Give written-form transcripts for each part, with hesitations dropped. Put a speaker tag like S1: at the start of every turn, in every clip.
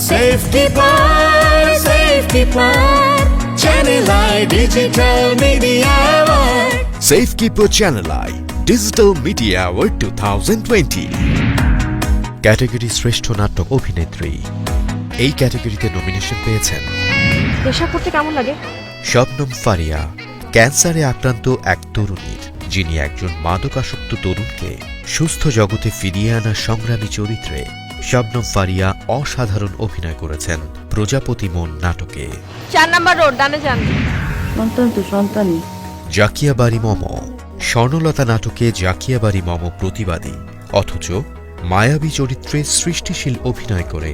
S1: Safekeeper Channel I Digital Media Award
S2: Safekeeper Channel I Digital Media Award 2020 category শ্রেষ্ঠ নাটক অভিনেত্রী এই ক্যাটাগরিতে নমিনেশন পেয়েছেন
S3: নেশা করতে কেমন লাগে?
S2: শবনম ফারিয়া ক্যান্সারে আক্রান্ত এক তরুণীর যিনি একজন মাদকাসক্ত তরুণকে সুস্থ জগতে ফিরিয়ে আনার সংগ্রামী চরিত্রে শবনম ফারিয়া অসাধারণ অভিনয় করেছেন প্রজাপতি মন নাটকে।
S3: 4 নাম্বার রোড ডানে যান।
S4: সন্তান তো সন্তানই।
S2: জাকিয়াবাড়ি মম স্বর্ণলতা নাটকে জাকিয়াবাড়ি মম প্রতিবাদী অথচ মায়াবী চরিত্রে সৃষ্টিশীল অভিনয় করে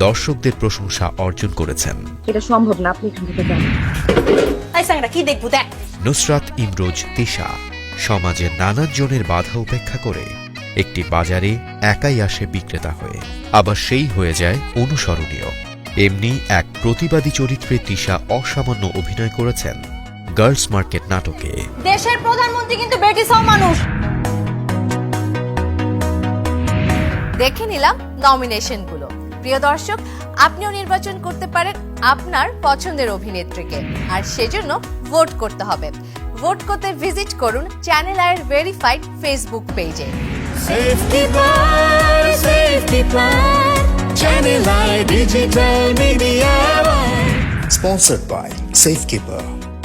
S2: দর্শকদের প্রশংসা অর্জন করেছেন।
S4: এটা সম্ভব না, আপনি এখান থেকে যান।
S3: এই সাংরা কি দেখবো দেখ।
S2: নুসরাত ইমরোজ তিশা সমাজের নানান জনের বাধা উপেক্ষা করে একটি বাজারে একাই আসে বিক্রেতা হয়ে, আবার সেই হয়ে যায় অনুসরণীয়। এমনি এক প্রতিবাদী চরিত্রে তিশা অসামান্য অভিনয় করেছেন গার্লস মার্কেট নাটকে।
S3: দেশের প্রধানমন্ত্রী কিন্তু ব্রিটিশও মানুষ। দেখে নিলাম নমিনেশনগুলো। প্রিয় দর্শক, আপনিও নির্বাচন করতে পারেন আপনার পছন্দের অভিনেত্রীকে, আর সেজন্য ভোট করতে হবে। ভোট করতে ভিজিট করুন চ্যানেল আইয়ের ভেরিফাইড ফেসবুক পেজে।
S1: Safekeeper Channel I Digital Media Award
S5: Sponsored by Safekeeper.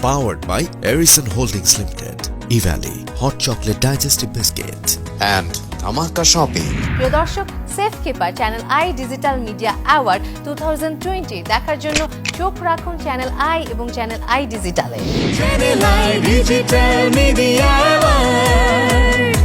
S2: Powered by Erison Holdings Limited, Evali Hot Chocolate Digestive Biscuit and Dhamaka Shopping.
S3: প্রিয় দর্শক, Safekeeper channel I digital media award 2020 দেখার জন্য চোখ রাখুন channel I এবং channel I ডিজিটালে।
S1: Channel I Digital Media Award